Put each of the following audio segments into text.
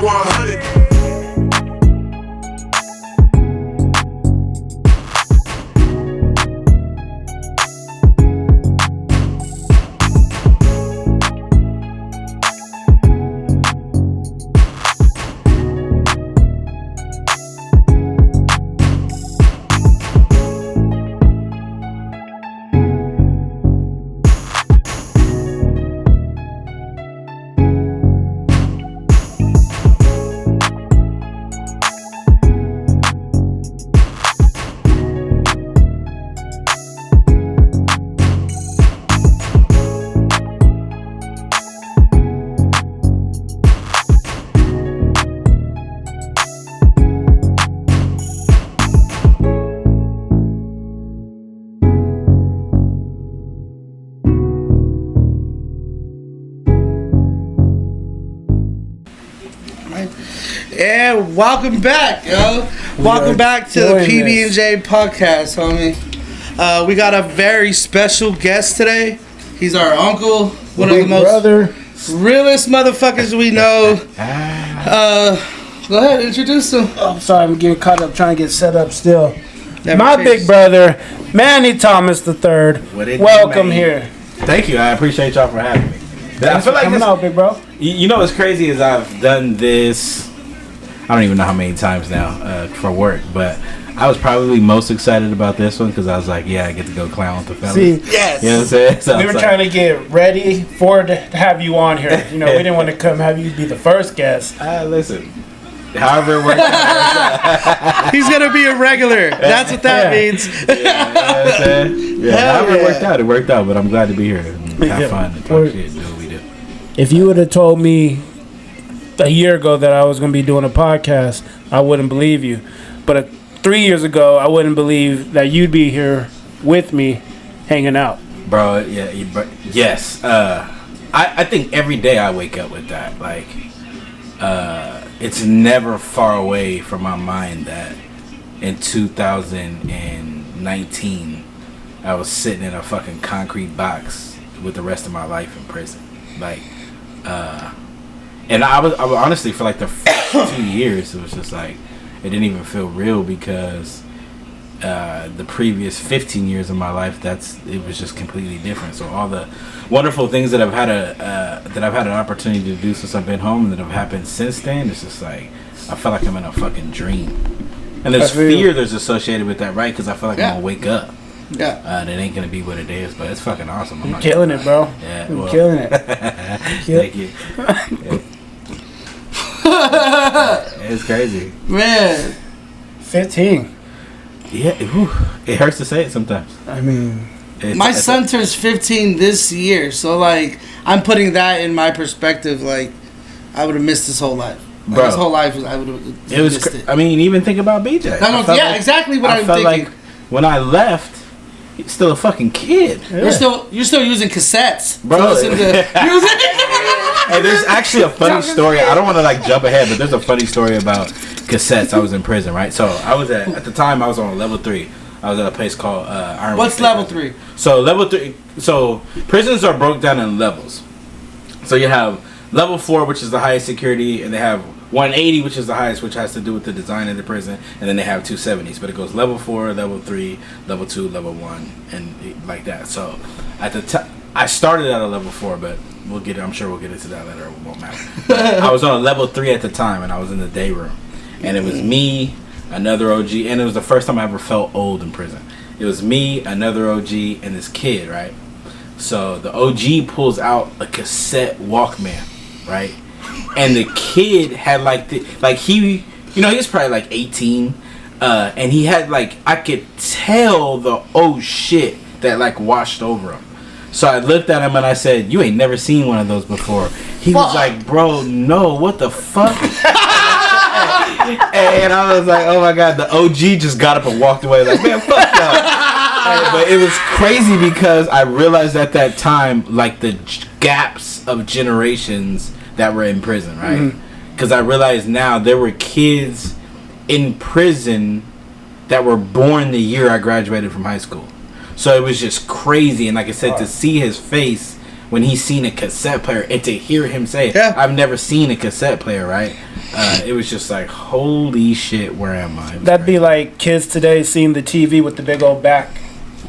100. And welcome back, yo. Welcome back to the PB&J podcast, homie. We got a very special guest today. He's our uncle, one of the most realest motherfuckers we know. Go ahead, introduce him. I'm sorry, I'm getting caught up trying to get set up still. My big brother, Mannie Thomas III. Welcome here. Thank you. I appreciate y'all for having me. I feel like coming out, big bro. You know what's crazy is I've done this, I don't even know how many times now for work, but I was probably most excited about this one because I was like, yeah, I get to go clown with the fellas. See, yes. You know what I'm saying? So we were trying to get ready to have you on here. You know, we didn't want to come have you be the first guest. Listen, however it works out. He's going to be a regular. That's what that means. Yeah, you know what I'm saying? However it worked out, but I'm glad to be here and have fun and talk shit and do what we do. If you would have told me a year ago that I was going to be doing a podcast, I wouldn't believe you. But 3 years ago, I wouldn't believe that you'd be here with me hanging out. Bro, yes. I think every day I wake up with that. Like, it's never far away from my mind that in 2019, I was sitting in a fucking concrete box with the rest of my life in prison. Like, and I was honestly, for like the first 2 years, it was just like, it didn't even feel real because the previous 15 years of my life, it was just completely different. So all the wonderful things that I've had an opportunity to do since I've been home and that have happened since then, it's just like, I feel like I'm in a fucking dream. And there's fear that's associated with that, right? Because I feel like I'm gonna wake up. Yeah. That ain't gonna be what it is, but it's fucking awesome. I'm killing it, bro. Yeah, I'm killing it. Thank you. It's crazy, man. 15. Yeah, it hurts to say it sometimes. I mean, my son turns 15 this year, so like I'm putting that in my perspective. Like I would have missed his whole life. Like, bro, his whole life, I would have missed it. I mean, even think about BJ. Exactly what I'm thinking. Like when I left, he's still a fucking kid. Yeah. You're still using cassettes, bro. Hey, there's actually a funny story. I don't want to like jump ahead, but there's a funny story about cassettes. I was in prison, right? So I was at the time I was on level 3. I was at a place called Iron. What's level 3? So level 3. So prisons are broke down in levels. So you have level 4, which is the highest security, and they have 180, which is the highest, which has to do with the design of the prison, and then they have 270s. But it goes level 4, level 3, level 2, level 1, and like that. So at the time, I started at a level 4, but I'm sure we'll get into that later. It won't matter. But I was on a level 3 at the time, and I was in the day room, and it was me, another OG, and it was the first time I ever felt old in prison. It was me, another OG, and this kid, right? So the OG pulls out a cassette Walkman, right? And the kid had he was probably like 18, and he had like, I could tell the shit that like washed over him. So I looked at him and I said, "You ain't never seen one of those before." He was like, "Bro, no, what the fuck?" And I was like, "Oh my god!" The OG just got up and walked away, like, "Man, fuck y'all." But it was crazy because I realized at that time, like, the gaps of generations that were in prison, right? Because I realized now there were kids in prison that were born the year I graduated from high school. So it was just crazy. And like I said, to see his face when he seen a cassette player and to hear him say, I've never seen a cassette player, right? it was just like, holy shit, where am I? That'd be like kids today seeing the TV with the big old back.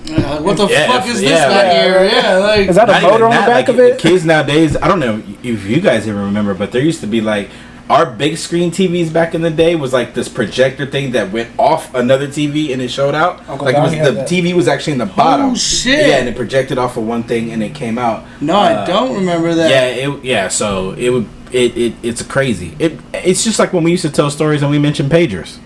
What the fuck is this back here? Yeah, like, is that a motor on the back of it? Kids nowadays, I don't know if you guys even remember, but there used to be like our big screen TVs back in the day was like this projector thing that went off another TV and it showed out. Like it was the TV was actually in the bottom. Oh shit! Yeah, and it projected off of one thing and it came out. No, I don't remember that. So it would it's crazy. It's just like when we used to tell stories and we mentioned pagers.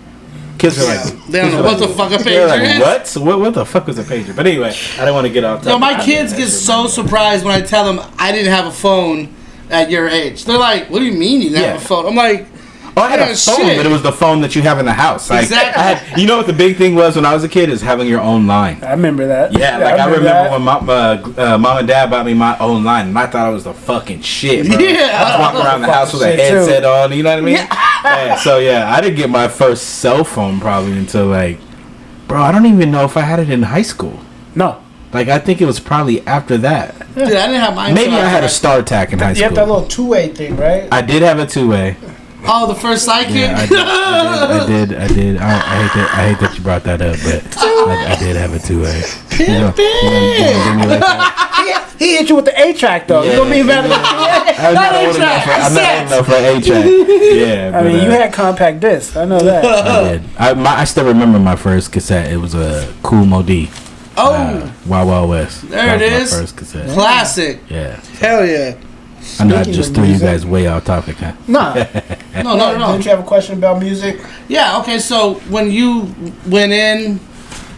Kids are like, they don't know what the fuck a pager like, is. What the fuck was a pager? But anyway, I don't want to get off topic. No, my kids get so surprised when I tell them I didn't have a phone at your age. They're like, "What do you mean you didn't have a phone?" I'm like, "Oh, I had a phone, but it was the phone that you have in the house." Like, exactly. You know what the big thing was when I was a kid is having your own line. I remember that. Yeah, like I remember when mom and dad bought me my own line, and I thought it was the fucking shit, bro. Yeah, I was walking around the house with a headset on. You know what I mean? Yeah. I didn't get my first cell phone probably until like, bro, I don't even know if I had it in high school. No. Like, I think it was probably after that. Dude, I didn't have mine. Maybe I had a StarTAC in high school. You have that little two-way thing, right? I did have a two-way. Oh, the first sidekick? Yeah, I did. I hate that you brought that up, but I did have a two-way. He hit you with the A-track, though. Yeah, you don't mean better. I'm not old enough for A-track. Yeah, I mean, you had compact discs. I know that. I did. I still remember my first cassette. It was a Cool Modi. Oh, Wild Wild West. There it is. My first cassette. Classic. Yeah. Hell yeah. I know I just threw you guys way off topic, huh? Nah. No. Didn't you have a question about music? Yeah. Okay. So when you went in,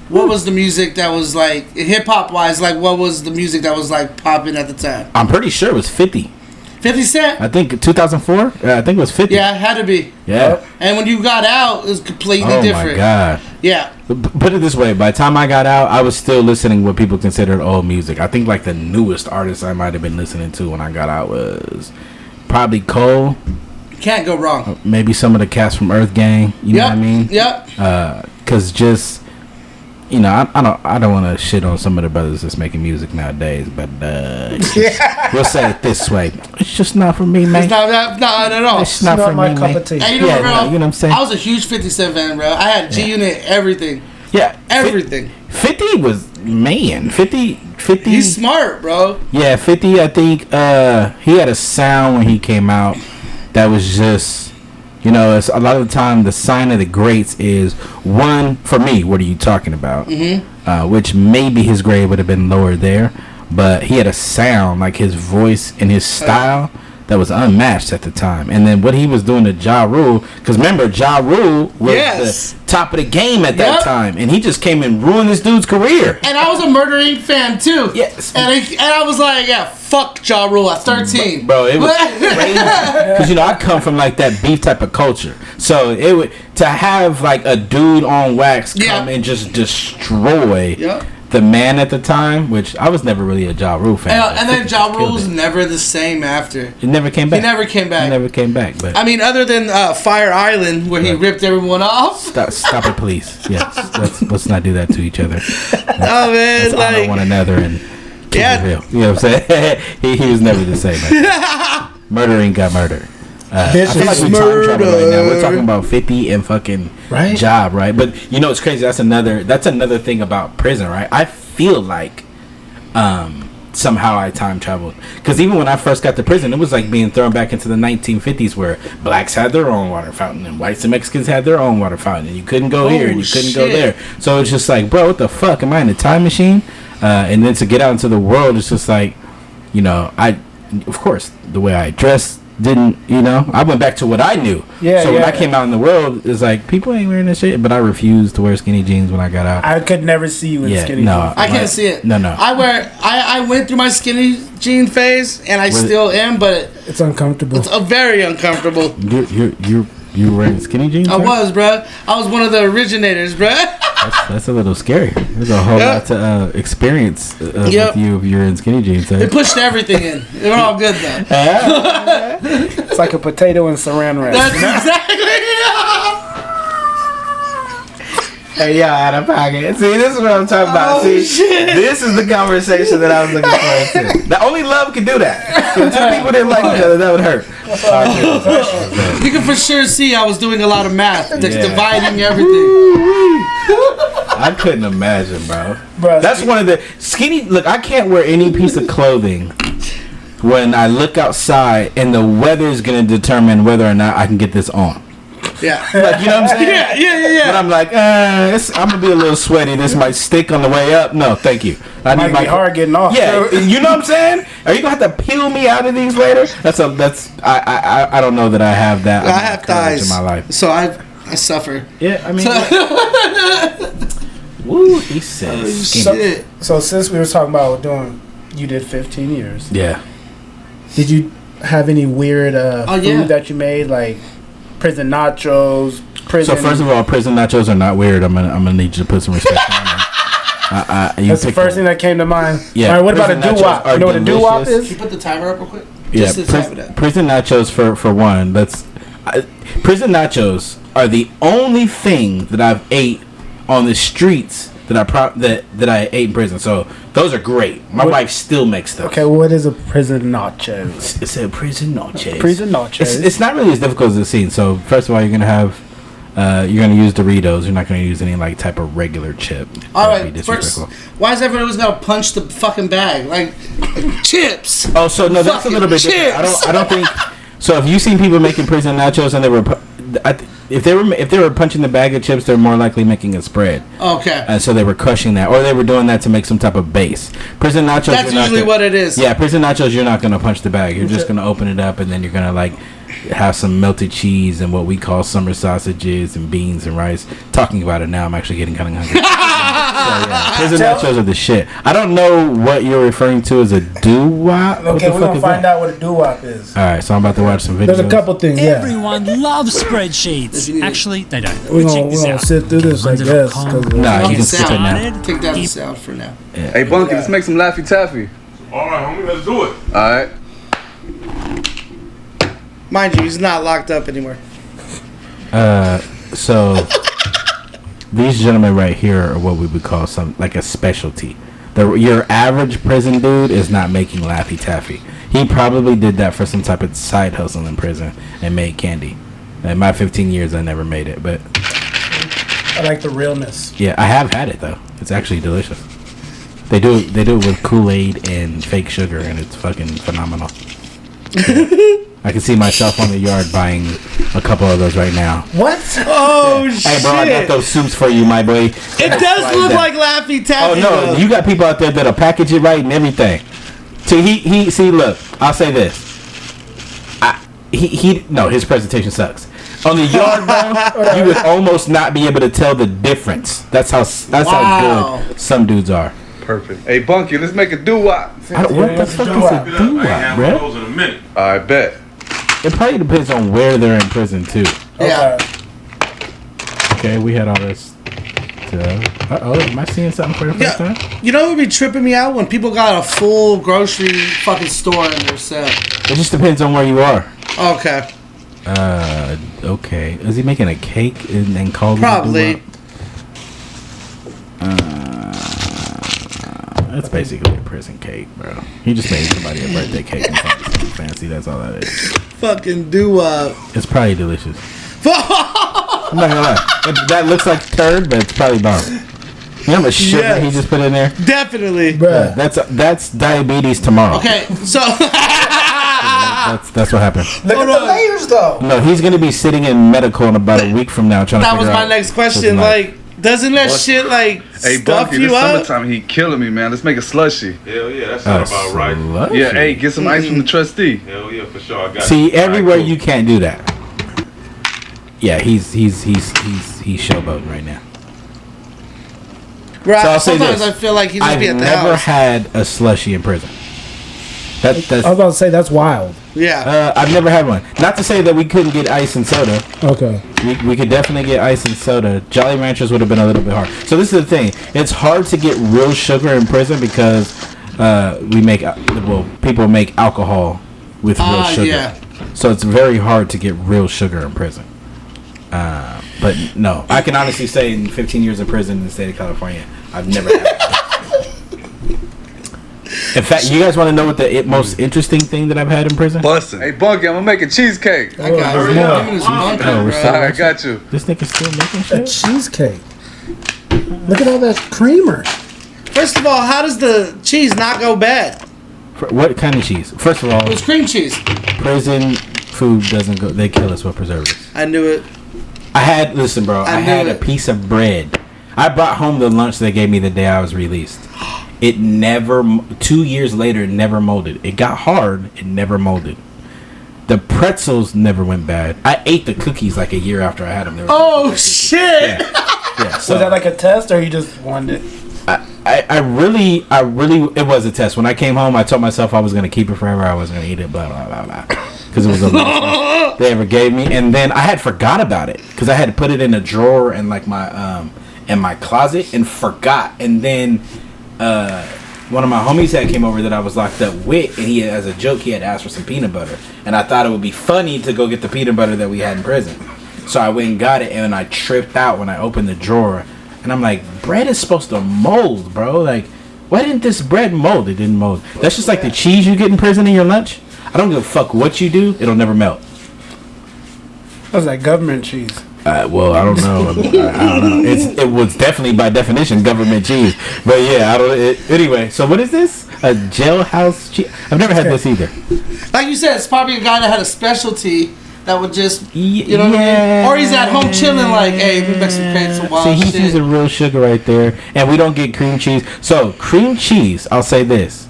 what was the music that was like hip hop wise? Like, what was the music that was like popping at the time? I'm pretty sure it was 50. 50 Cent? I think 2004. I think it was 50. Yeah, it had to be. Yeah. And when you got out, it was completely different. Oh my god. Yeah. Put it this way: by the time I got out, I was still listening what people considered old music. I think like the newest artist I might have been listening to when I got out was probably Cole. Can't go wrong. Maybe some of the cats from Earth Gang. You know what I mean? Yep. Because just. You know, I don't want to shit on some of the brothers that's making music nowadays, but we'll say it this way: it's just not for me, man. It's not at all. It's not for my me, cup man. of tea. Hey, you know what I'm saying? I was a huge 50 Cent fan, bro. I had G Unit, everything. Yeah, everything. 50 was 50. He's smart, bro. Yeah, 50. I think he had a sound when he came out that was just. You know, it's a lot of the time the sign of the greats is one for me. What are you talking about? Mm-hmm. Which maybe his grade would have been lower there, but he had a sound like his voice and his style that was unmatched at the time. And then what he was doing to Ja Rule, because remember Ja Rule was the top of the game at that time, and he just came and ruined this dude's career. And I was a Murder Inc. fan too. Yes, and I was like, fuck Ja Rule at 13. Bro, it was crazy. Because, you know, I come from, like, that beef type of culture. So, to have, like, a dude on wax come and just destroy the man at the time, which I was never really a Ja Rule fan. And then Ja Rule was never the same after. He never came back. He never came back. But I mean, other than Fire Island, where he ripped everyone off. Stop it, please. Yes, let's not do that to each other. Oh, man. Let's honor one another and... Yeah. You know what I'm saying? he was never the same. Murdering got murdered. I feel like we time travel right now. We're talking about 50 and fucking Job, right? But you know it's crazy. That's another thing about prison, right? I feel like somehow I time traveled, because even when I first got to prison, it was like being thrown back into the 1950s, where blacks had their own water fountain and whites and Mexicans had their own water fountain, and you couldn't go here and you couldn't go there. So it's just like, bro, what the fuck? Am I in a time machine? And then to get out into the world, it's just like, you know, of course, the way I dressed didn't, you know, I went back to what I knew. So when I came out in the world, it's like, people ain't wearing this shit, but I refused to wear skinny jeans when I got out. I could never see you in skinny jeans. I can't see it. No. I went through my skinny jean phase, and I still am, but it's uncomfortable. It's very uncomfortable. You were wearing skinny jeans? I was, bro. I was one of the originators, bro. That's a little scary. There's a whole lot to experience with you if you're in skinny jeans. They pushed everything in. They're all good, though. It's like a potato and saran wrap. That's exactly. Hey, y'all out of pocket. See, this is what I'm talking about. See, this is the conversation that I was looking forward to. The only love can do that. If two people didn't like each other, that would hurt. You can for sure see I was doing a lot of math, dividing everything. I couldn't imagine, bro. That's one of the skinny. Look, I can't wear any piece of clothing when I look outside, and the weather is going to determine whether or not I can get this on. Yeah. Like, you know what I'm saying? Yeah. But I'm like, I'm going to be a little sweaty. This might stick on the way up. No, thank you. I need my hard getting off. Yeah, you know what I'm saying? Are you going to have to peel me out of these later? I don't know that I have that. I have thighs in my life. So I suffer. Yeah, I mean. Woo, he says skinny. So since we were talking about you did 15 years. Yeah. Did you have any weird food that you made, like prison nachos? So first of all, prison nachos are not weird. I'm gonna need you to put some respect on them. That's the first thing that came to mind. Yeah. All right, what about a doo-wop? You know what a doo-wop is? Can you put the timer up real quick? Yeah. Prison nachos for one. Prison nachos are the only thing that I've ate on the streets that I ate in prison. So those are great. My wife still makes them. Okay, what is a prison nacho? It's a prison nacho. Prison nachos. It's not really as difficult as it seems. So first of all, you're gonna use Doritos. You're not gonna use any like type of regular chip. All right. First, why is everyone always gotta punch the fucking bag like chips? Oh, so no, that's a little bit different. I don't think. So if you've seen people making prison nachos and they were. If they were punching the bag of chips, they're more likely making a spread. Okay. And so they were crushing that, or they were doing that to make some type of base. Prison nachos. That's usually what it is. Yeah, prison nachos. You're not gonna punch the bag. You're just gonna open it up, and then you're gonna like have some melted cheese and what we call summer sausages and beans and rice. Talking about it now, I'm actually getting kind of hungry. So, yeah, prison nachos are the shit. I don't know what you're referring to as a doo-wop. Okay, we're gonna find out what a doo-wop is. All right, so I'm about to watch some videos. There's a couple things. Yeah. Everyone loves spreadsheets. Actually, they don't. We're gonna sit through this, I guess. Nah, you can skip it now. Take down the sound for now. Yeah. Hey, Bunky, let's make some Laffy Taffy. All right, homie, let's do it. All right. Mind you, he's not locked up anymore. So these gentlemen right here are what we would call like a specialty. Your average prison dude is not making Laffy Taffy. He probably did that for some type of side hustle in prison and made candy. In my 15 years, I never made it, but I like the realness. Yeah, I have had it though. It's actually delicious. They do it with Kool-Aid and fake sugar, and it's fucking phenomenal. I can see myself on the yard buying a couple of those right now. What? Oh, shit. Hey, bro, I got those soups for you, my boy. It does look like Laffy Taffy. Oh, no. You got people out there that'll package it right and everything. See, see, look, I'll say this. His presentation sucks. On the yard, bro, you would almost not be able to tell the difference. That's how good some dudes are. Perfect. Hey, Bunky, let's make a doo-wop. What the fuck is a doo-wop, bro? Those in a minute. I bet. It probably depends on where they're in prison, too. Yeah. Okay, we had all this stuff. Am I seeing something for the first time? You know what would be tripping me out? When people got a full grocery fucking store in their cell. It just depends on where you are. Okay. Okay. Is he making a cake and called Probably. it That's basically a prison cake, bro. He just made somebody a birthday cake and something fancy. That's all that is. Fucking doo-wop. It's probably delicious. I'm not gonna lie. That looks like turd, but it's probably bomb. You know how much sugar he just put in there? Definitely. Yeah, that's diabetes tomorrow. Okay, so that's what happened. Look at the layers, though. No, he's gonna be sitting in medical in about a week from now trying to figure out. That was my next question. Like, doesn't that shit like hey, stuff Bunky, you this up? summertime he killing me, man. Let's make a slushy. Hell yeah, that sounds about right. Slushy. Yeah, hey, get some ice from the trustee. Hell yeah, for sure. I got See, it. everywhere Right, cool. you can't do that. Yeah, he's showboating right now. Right. So I'll say Sometimes this. I feel like he just I've be at the never house. had a slushy in prison. I was about to say that's wild. Yeah. I've never had one. Not to say that we couldn't get ice and soda. Okay. We could definitely get ice and soda. Jolly Ranchers would have been a little bit hard. So this is the thing. It's hard to get real sugar in prison because people make alcohol with real sugar. Yeah. So it's very hard to get real sugar in prison. But no, I can honestly say in 15 years in prison in the state of California, I've never had it. In fact, you guys want to know what the most interesting thing that I've had in prison? Bussin'. Hey, Bunky, I'm gonna make a cheesecake. I got it. I got you. This nigga's still making A shit? cheesecake. Look at all that creamer. First of all, how does the cheese not go bad? What kind of cheese? First of all, It was cream cheese. prison food doesn't go. They kill us with preservatives. I knew it. Listen, bro. I I had knew a it. piece of bread. I brought home the lunch they gave me the day I was released. It never. 2 years later, it never molded. It got hard. It never molded. The pretzels never went bad. I ate the cookies like a year after I had them. Oh shit! Yeah. So Was that like a test, or you just wanted it? I really, it was a test. When I came home, I told myself I was going to keep it forever. I was going to eat it, blah, blah, blah, blah. Because it was the last one they ever gave me. And then I had forgot about it. Because I had to put it in a drawer in like in my closet and forgot. And then one of my homies had came over that I was locked up with. And he, as a joke, he had asked for some peanut butter. And I thought it would be funny to go get the peanut butter that we had in prison. So I went and got it. And I tripped out when I opened the drawer. And I'm like, bread is supposed to mold, bro. Like, why didn't this bread mold? It didn't mold. That's just like the cheese you get in prison in your lunch. I don't give a fuck what you do. It'll never melt. That was like government cheese. Well, I don't know. I don't know. It was definitely by definition government cheese. But yeah, I don't. Anyway, so what is this? A jailhouse cheese? I've never had this either. Like you said, it's probably a guy that had a specialty that would just, you know what I mean? Or he's at home chilling like, hey, we make some create some wild See, he's shit. using real sugar right there, and we don't get cream cheese. So cream cheese, I'll say this: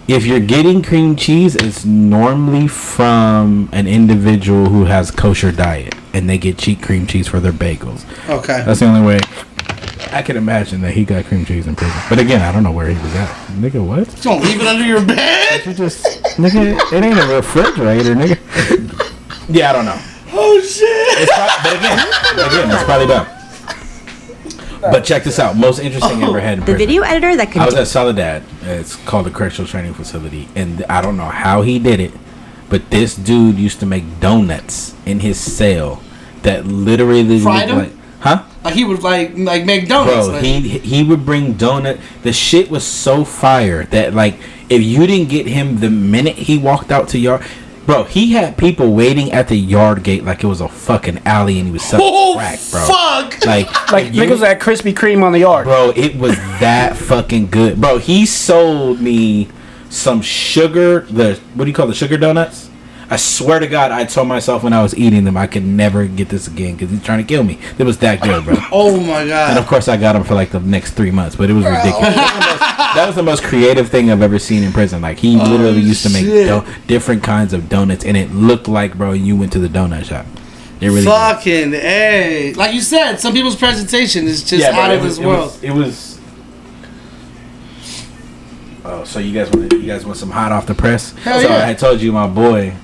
if you're getting cream cheese, it's normally from an individual who has kosher diet, and they get cheap cream cheese for their bagels. Okay. That's the only way I can imagine that he got cream cheese in prison. But again, I don't know where he was at. Nigga, what? You don't leave it under your bed? You just, nigga, it ain't a refrigerator, nigga. Yeah, I don't know. Oh shit! But again, it's probably dumb. But check this out. Most interesting I ever had in The prison. video editor that could I was at Soledad. It's called a correctional training facility, and I don't know how he did it, but this dude used to make donuts in his cell that literally Fried looked them? like, huh? Like he would like make donuts. Bro, like. he would bring donut. The shit was so fire that like if you didn't get him the minute he walked out to yard. Bro, he had people waiting at the yard gate like it was a fucking alley, and he was selling crack, bro. Fuck! Like you, niggas that Krispy Kreme on the yard. bro, it was that fucking good, bro. He sold me some sugar. What do you call the sugar donuts? I swear to God, I told myself when I was eating them, I could never get this again because he's trying to kill me. It was that good, bro. Oh my god! And of course, I got them for like the next 3 months, but it was ridiculous. That was the most creative thing I've ever seen in prison. Like he literally used to make different kinds of donuts, and it looked like, bro, you went to the donut shop. It really fucking hey, like you said, some people's presentation is just out of this world. It was. Oh, so you guys want some hot off the press? Hell so yeah. I told you my boy.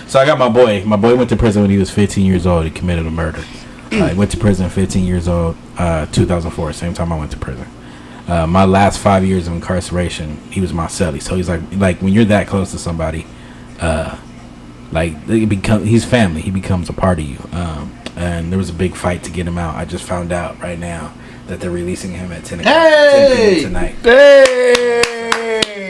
So I got my boy. My boy went to prison when he was 15 years old. He committed a murder. He went to prison 15 years old. 2004, same time I went to prison. My last 5 years of incarceration, he was my cellie. So he's like when you're that close to somebody, he's family. He becomes a part of you. And there was a big fight to get him out. I just found out right now that they're releasing him at 10 o'clock 10 p.m. tonight. Hey!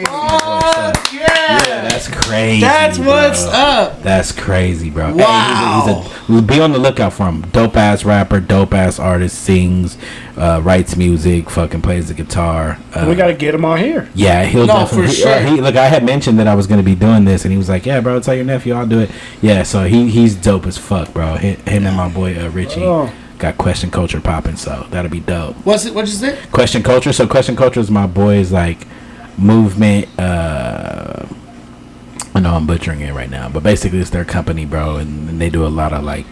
Fuck Yeah, that's crazy. That's what's up. That's crazy, bro. Wow. Hey, be on the lookout for him. Dope ass rapper, dope ass artist, sings, writes music, fucking plays the guitar. We gotta get him on here. Yeah, he'll definitely. for sure. Look, I had mentioned that I was gonna be doing this, and he was like, "Yeah, bro, tell your nephew I'll do it." Yeah, so he's dope as fuck, bro. Him and my boy Richie got Question Culture popping, so that'll be dope. What'd you say? Question Culture. So Question Culture is my boy's like movement. I know I'm butchering it right now, but basically it's their company, bro, and they do a lot of like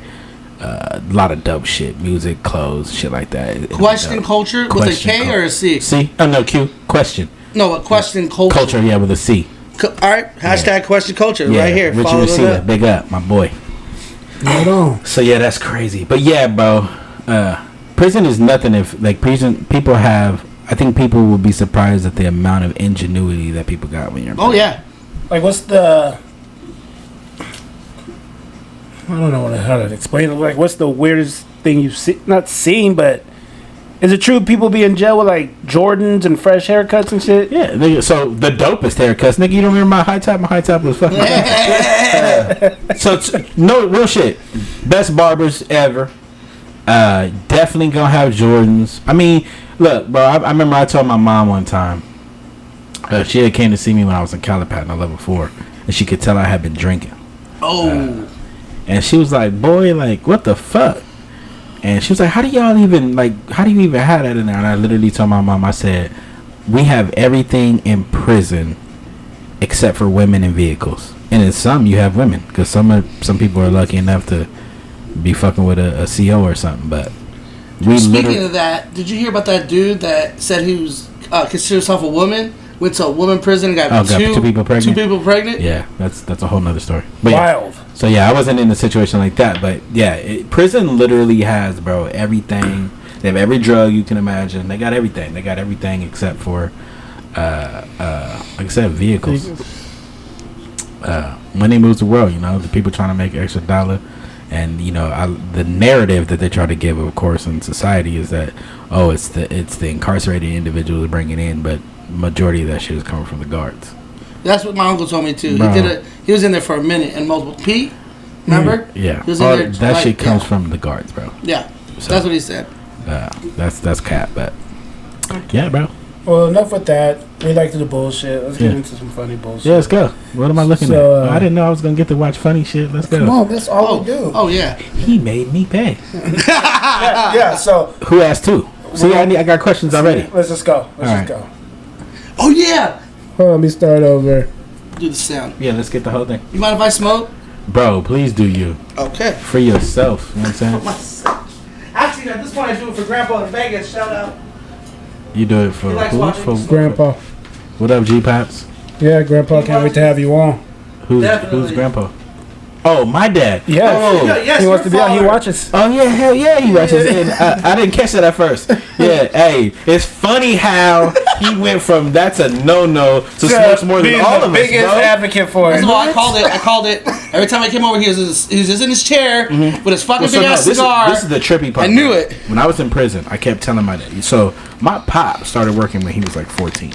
a lot of dope shit, music, clothes, shit like that. Question Culture with a K or a C? C? Oh no, Q. Question. No, a Question Culture. Culture, yeah, with a C. All right, hashtag Question Culture right here. Richie Follow Receiver, that. big up, my boy. Right on. So yeah, that's crazy. But yeah, bro, prison is nothing if like prison people have. I think people will be surprised at the amount of ingenuity that people got when you're in prison. Oh yeah. Like, what's the? I don't know how to explain it. Like, what's the weirdest thing you've not seen, but is it true people be in jail with like Jordans and fresh haircuts and shit? Yeah, nigga, so the dopest haircuts, nigga. You don't remember my high top? My high top was fucking. No real shit. Best barbers ever. Definitely gonna have Jordans. I mean, look, bro. I remember I told my mom one time. She had came to see me when I was in Calipat on level 4, and she could tell I had been drinking. Oh. And she was like, "Boy, like, what the fuck?" And she was like, how do you even have that in there? And I literally told my mom, I said, we have everything in prison except for women and vehicles. And in some, you have women, because some people are lucky enough to be fucking with a CO or something. But speaking of that, did you hear about that dude that said he was considered himself a woman? Went to a woman prison and got two people pregnant? Yeah, that's a whole nother story. But wild. Yeah. So yeah, I wasn't in a situation like that, but yeah, prison literally has, bro, everything. They have every drug you can imagine. They got everything. They got everything except for, like I said, vehicles. Money moves the world, you know. The people trying to make an extra dollar, and you know, the narrative that they try to give, of course, in society is that it's the incarcerated individuals bringing in, but majority of that shit is coming from the guards. That's what my uncle told me too. Bro. He was in there for a minute and multiple. Pete, remember? Yeah. He was in there that shit comes from the guards, bro. Yeah. So, that's what he said. That's cap, but yeah, bro. Well, enough with that. We like to do bullshit. Let's get into some funny bullshit. Yeah, let's go. What am I looking at? I didn't know I was gonna get to watch funny shit. Let's go. Come on, that's all we do. Oh yeah. He made me pay. yeah. So who asked who? See, I got questions already. Let's just go. Let's go. Oh yeah. Hold on, let me start over. Do the sound. Yeah, let's get the whole thing. You mind if I smoke? Bro, please do you. Okay. For yourself. You know what I'm saying? Actually, at this point, I do it for Grandpa in Vegas. Shout out. You do it for who? For Grandpa. What up, G-Pops? Yeah, Grandpa, can't wait to have you on. Who's Grandpa? Oh, my dad. Yeah. Oh, yes, he wants to be on. He watches. Oh, yeah, hell yeah, he watches. And I didn't catch that at first. Yeah, hey, it's funny how he went from that's a no-no to smokes more than all of us, bro. Biggest advocate for it. First of all, I called it. Every time I came over, he was just in his chair with his fucking big ass cigar. This is the trippy part. I knew it. When I was in prison, I kept telling my dad. So my pop started working when he was like 14.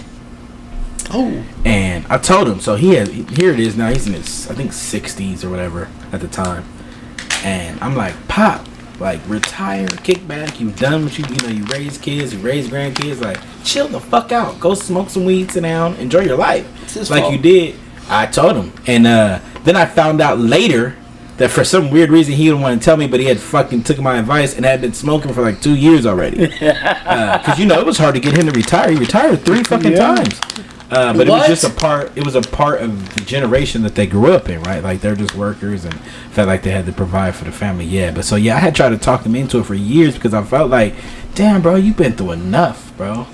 Oh. And I told him, so here it is now. He's in his, I think, 60s or whatever at the time. And I'm like, Pop, like, retire, kick back. You done what you know, you raise kids, you raise grandkids. Like, chill the fuck out. Go smoke some weed, sit down, enjoy your life. Like you did. I told him. And then I found out later that for some weird reason he didn't want to tell me, but he had fucking took my advice and had been smoking for like 2 years already. Because, you know, it was hard to get him to retire. He retired 3 fucking times. But it was just a part of the generation that they grew up in, right? Like, they're just workers and felt like they had to provide for the family. Yeah, but so, yeah, I had tried to talk them into it for years because I felt like, damn, bro, you've been through enough, bro.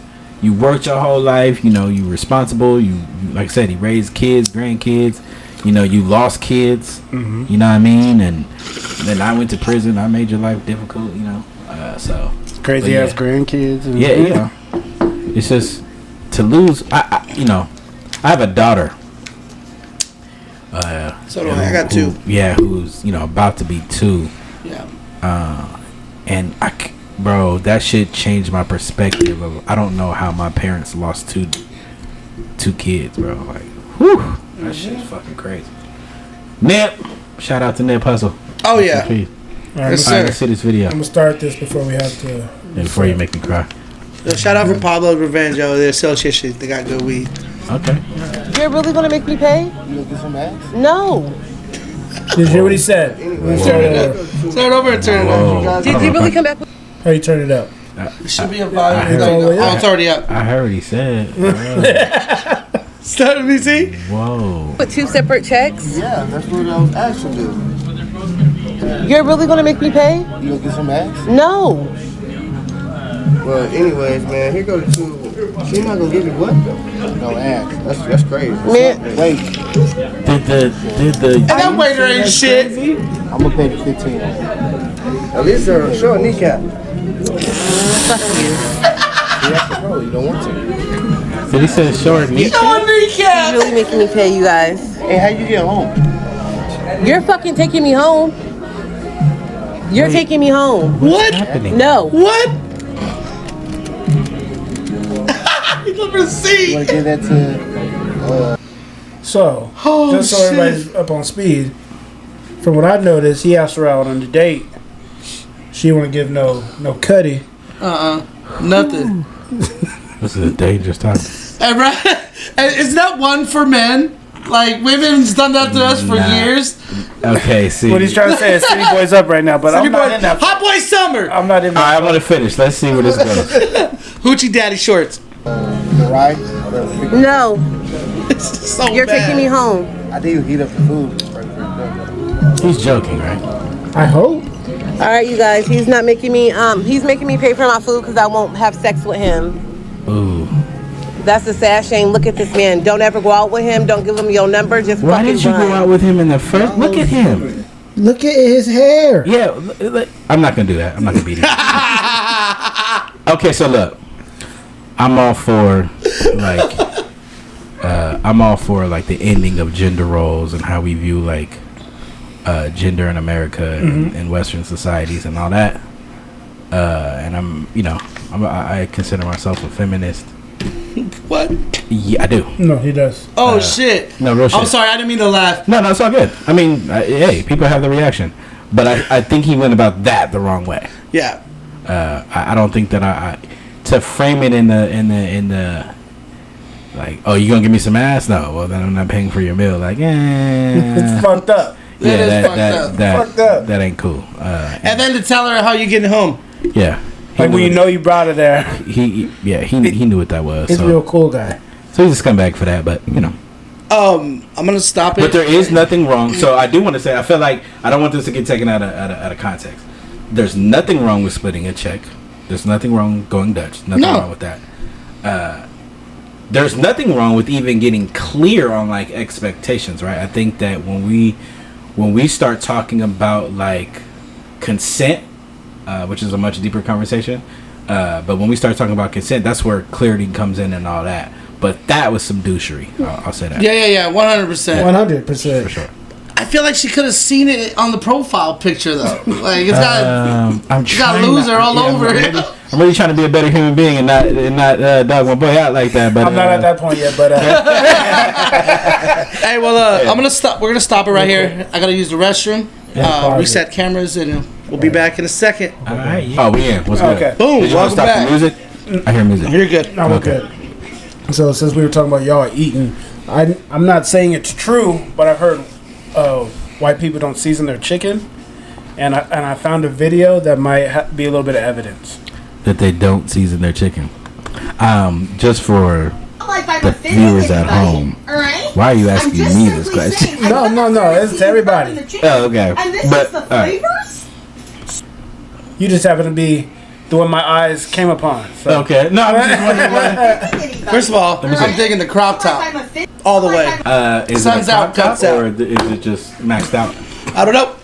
You worked your whole life, you know, you responsible. You like I said, you raised kids, grandkids. You know, you lost kids. Mm-hmm. You know what I mean? And then I went to prison. I made your life difficult, you know. So crazy ass grandkids. And yeah, you know, it's just to lose. I have a daughter. So do I. I got 2. Who's about to be 2. Yeah. And bro, that shit changed my perspective of. I don't know how my parents lost two kids, bro. Like, whew, that shit's fucking crazy. Nip, shout out to Nip Hustle. Oh yeah. All right, yes, sir. Let's see this video. I'm gonna start this before we have to. Before you make me cry. Shout out for Pablo's Revenge, yo. They sell shit. They got good weed. Okay. You're really gonna make me pay? You gonna get some ass? No. Did you hear what he said? Start over and turn it up. Did you really come back? How you turn it up? It should be a volume. It's already up. I heard he said. Start with me, see? Whoa. With 2 separate checks? Yeah, that's what I was asking to. You're really gonna make me pay? You gonna get some ass? No. Well, anyways, man, here goes the 2. She's not gonna give you what? No ass. That's crazy. Man. Wait. Did the And that waiter ain't shit. I'm gonna pay the 15. At least show a kneecap. Fuck you. You have to roll. You don't want to. Did he say short knee? You're really making me pay, you guys. Hey, how you get home? You're fucking taking me home. You're taking me home. What? No. What? He's looking to see. Want to give that to? So, Oh, just so shit. everybody's up on speed, from what I've noticed, he asked her out on the date. She won't give no cutty. Nothing. This is a dangerous topic. And right, and is that one for men? Like women's done that to us for years. Okay, see. What he's trying to say is City Boy's up right now, but I'm not in that. Hot boy summer. I'm not in All right, that. I'm gonna finish. Let's see where this goes. Hoochie daddy shorts. The ride? No. So You're bad. taking me home. I think you heat up the food. He's joking, right? I hope. All right, you guys. He's not making me. He's making me pay for my food because I won't have sex with him. Ooh. That's a sad shame. Look at this man. Don't ever go out with him. Don't give him your number. Just Why fucking did you run. go out with him in the first? Look at him. Look at his hair. Yeah, I'm not gonna do that. I'm not gonna beat him. Okay, so look, I'm all for like the ending of gender roles and how we view like gender in America and in Western societies and all that. And I consider myself a feminist. What? Yeah, I do. No, he does. Oh shit. No, real shit. I'm sorry. I didn't mean to laugh. No, it's all good. I mean, hey, people have the reaction, but I think he went about that the wrong way. Yeah. I don't think that I to frame it in the like, oh, you gonna give me some ass? No, well then I'm not paying for your meal. Like, It's fucked up. that ain't cool. And then to tell her how you getting home. Yeah, Like when you know you brought her there. he knew what that was. He's a real cool guy. So he's a scumbag for that, but you know. I'm gonna stop it. But there is nothing wrong. So I do want to say, I feel like I don't want this to get taken out of context. There's nothing wrong with splitting a check. There's nothing wrong going Dutch. Nothing wrong with that. There's nothing wrong with even getting clear on like expectations, right? I think that when we start talking about like consent, which is a much deeper conversation, but when we start talking about consent, that's where clarity comes in and all that. But that was some douchery. I'll say that. Yeah, 100%. 100%. For sure. I feel like she could have seen it on the profile picture though. Like it's got, it's got loser all over it. I'm really trying to be a better human being and not dog my boy out like that. But I'm not at that point yet, but Hey, well, I'm gonna stop. We're gonna stop it right here. I gotta use the restroom. Reset cameras, and we'll be back in a second. All right. Yeah. Oh, we in. What's good? Okay. Boom. Did you want to Welcome stop back. the music? I hear music. You're good. I'm okay. So since we were talking about y'all eating, I'm not saying it's true, but I've heard white people don't season their chicken, and I found a video that might be a little bit of evidence that they don't season their chicken. Just for the viewers at home, why are you asking me this question? No, it's to everybody. Oh, okay. But You just happen to be the one my eyes came upon. So. okay. No, I'm just wondering why. First of all, I'm digging the crop top all the way. Is Sun's it a out, crop cuts top, out. or is it just maxed out? I don't know.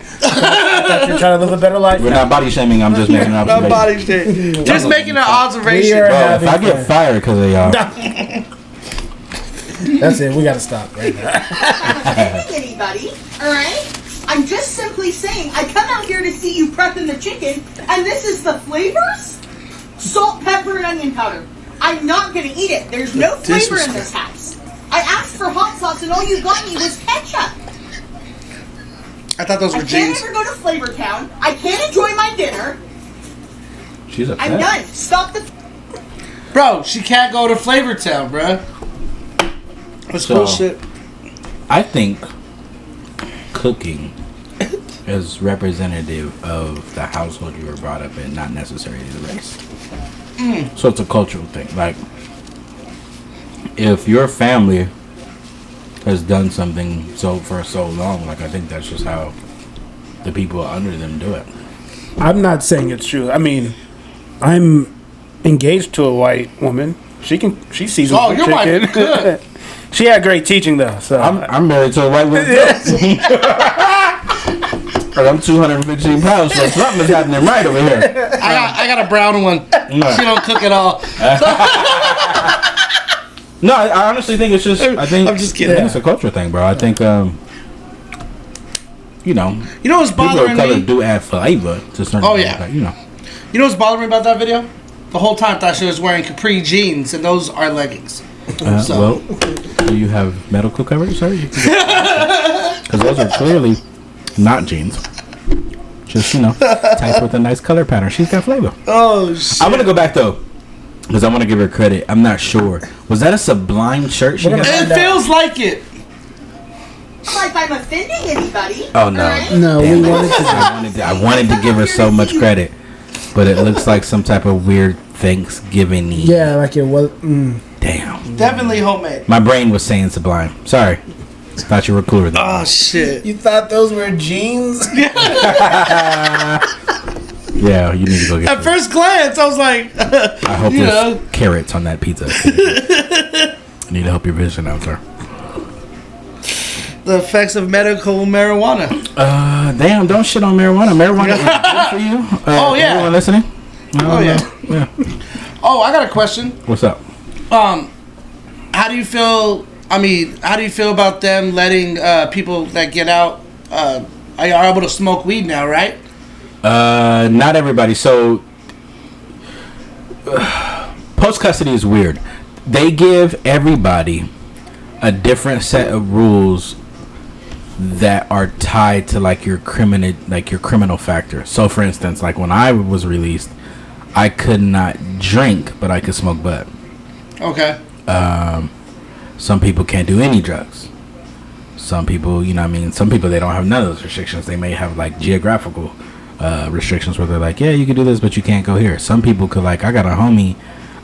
You're trying to live a better life. We're not body shaming. I'm just making an No observation. body shit. Just making an observation. We are Bro, if having I get fun. fired because of y'all, That's it. We gotta stop right now. Anybody, all right? I'm just simply saying, I come out here to see you prepping the chicken, and this is the flavors? Salt, pepper, and onion powder. I'm not gonna eat it. There's no flavor in this house. I asked for hot sauce, and all you got me was ketchup. I thought those were I can't jeans. ever go to Flavor Town. I can't enjoy my dinner. she's upset. I'm done. Stop the... Bro, she can't go to Flavor Town, bro. That's So- bullshit. I think cooking is representative of the household you were brought up in, not necessarily the race. So it's a cultural thing. Like, if your family has done something for so long, like I think that's just how the people under them do it. I'm not saying it's true. I mean, I'm engaged to a white woman. She seasons Oh, her your wife chicken. good. She had great teaching though. So I'm married to a white woman. Like, I'm 215 pounds, so something is happening right over here. I got a brown one. No. She don't cook at all. No, I honestly think it's just. I'm just kidding. I think it's a culture thing, bro. I think you know. You know what's bothering colors me? do add flavor to certain. Oh yeah. Like, you know. You know what's bothering me about that video? The whole time I thought she was wearing capri jeans, and those are leggings. Well, do you have medical coverage, sir? Because those are clearly not jeans. Just, you know, type with a nice color pattern. She's got flavor. Oh, shit. I'm going to go back, though, because I want to give her credit. I'm not sure. Was that a Sublime shirt she got? It feels like it. Like I'm offending anybody. Oh, no. Right? No, we wanted to. I wanted to give her so much credit, but it looks like some type of weird Thanksgiving. Yeah, like it was. Damn. Definitely homemade. My brain was saying Sublime. Sorry. Thought you were cooler than Oh, shit. You thought those were jeans? Yeah, you need to go get At first glance, I was like, I hope there's carrots on that pizza. I need to help your vision out, sir. The effects of medical marijuana. Damn, don't shit on marijuana. Marijuana is good for you. Oh, yeah. Everyone listening? Oh, yeah. Oh, I got a question. What's up? How do you feel? I mean, how do you feel about them letting people that get out are able to smoke weed now, right? Not everybody. So, post custody is weird. They give everybody a different set of rules that are tied to like your criminal factor. So, for instance, like when I was released, I could not drink, but I could smoke bud. Okay. Some people can't do any drugs. Some people, you know what I mean? Some people, they don't have none of those restrictions. They may have like geographical restrictions where they're like, yeah, you can do this, but you can't go here. Some people could, like, I got a homie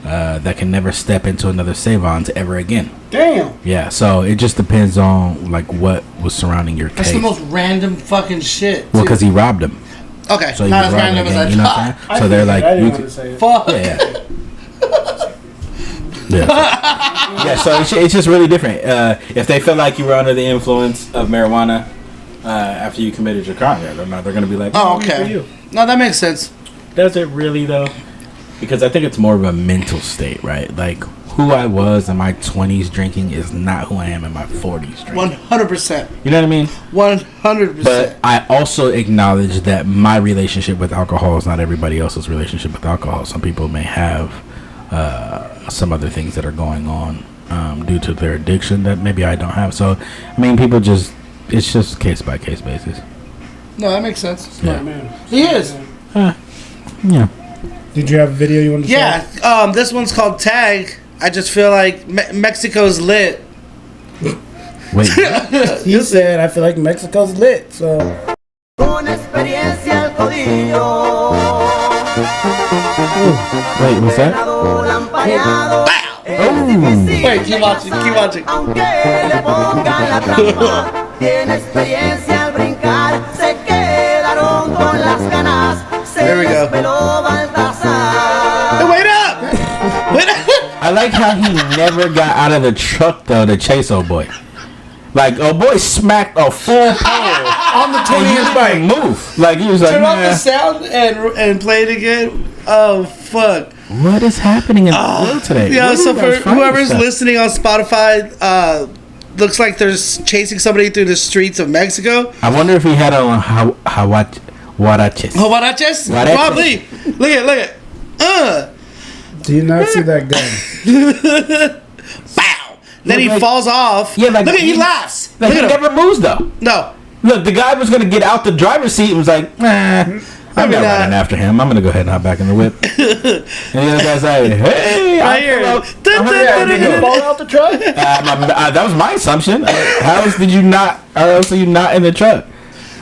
that can never step into another Savons ever again. Damn. Yeah, so it just depends on like what was surrounding your case. That's the most random fucking shit. Well, because he robbed him. Okay, so not as random as I you know what I'm saying? So they're like, you could, fuck. Yeah. Yeah, so it's just really different. If they feel like you were under the influence of marijuana after you committed your crime, they're going to be like, oh, okay. No, that makes sense. Does it really, though? Because I think it's more of a mental state, right? Like, who I was in my 20s drinking is not who I am in my 40s drinking. 100%. You know what I mean? 100%. But I also acknowledge that my relationship with alcohol is not everybody else's relationship with alcohol. Some people may have some other things that are going on due to their addiction that maybe I don't have. So, I mean, people just, it's just case by case basis. No, that makes sense. Smart man. He is. Yeah. Did you have a video you wanted to show? Yeah, this one's called Tag. I just feel like Mexico's lit. Wait. He said, I feel like Mexico's lit, so. Wait, what's that? Oh. Wait, keep watching, keep watching. There we go. Hey, wait up! Wait up! I like how he never got out of the truck, though, to chase old boy. Like, old boy smacked a full pole On the 20-inch bike. move. Like, he was like, Turn off the sound and play it again. Oh, fuck. What is happening in the world today? Yeah, What so are you for guys finding whoever's stuff? listening on Spotify, looks like they're chasing somebody through the streets of Mexico. I wonder if he had on huaraches. Huaraches? Probably. Look at. Do you not see that gun? Bow. Then he Like- falls off. Yeah, like look at he laughs. Like, Look he at him. never moves, though. No. Look, the guy was going to get out the driver's seat and was like, I'm not running after him. I'm going to go ahead and hop back in the whip. And the other guy's like, hey, Right here. Did you fall out the truck? that was my assumption. How else are you not in the truck?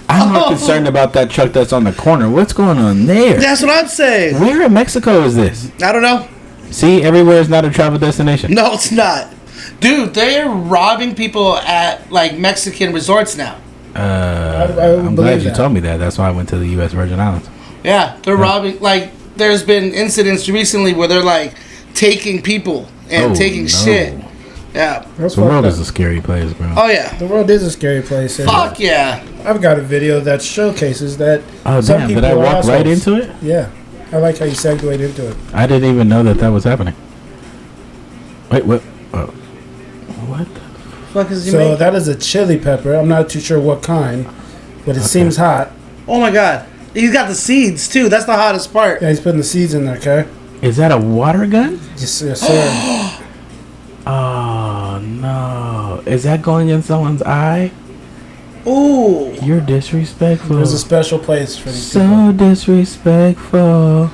I'm more concerned about that truck that's on the corner. What's going on there? That's what I'm saying. Where in Mexico is this? I don't know. See, everywhere is not a travel destination. No, it's not. Dude, they're robbing people at like Mexican resorts now. I'm glad you told me that. That's why I went to the U.S. Virgin Islands. Yeah, they're robbing. Like, there's been incidents recently where they're like taking people and taking shit. Yeah. That's The world fucked is up. a scary place, bro. Oh yeah. The world is a scary place. and Fuck yeah. I've got a video that showcases that. Oh, some damn. people Did I are walk right assholes. into it? Yeah. I like how you segued into it. I didn't even know that was happening. Wait, what? Oh. What the? Fuck is he So making? that is a chili pepper. I'm not too sure what kind. but it seems hot. Oh my god. He's got the seeds too. That's the hottest part. Yeah, he's putting the seeds in there, okay? Is that a water gun? Yes, sir. Oh no! Is that going in someone's eye? Ooh. You're disrespectful. There's a special place for these so people. disrespectful.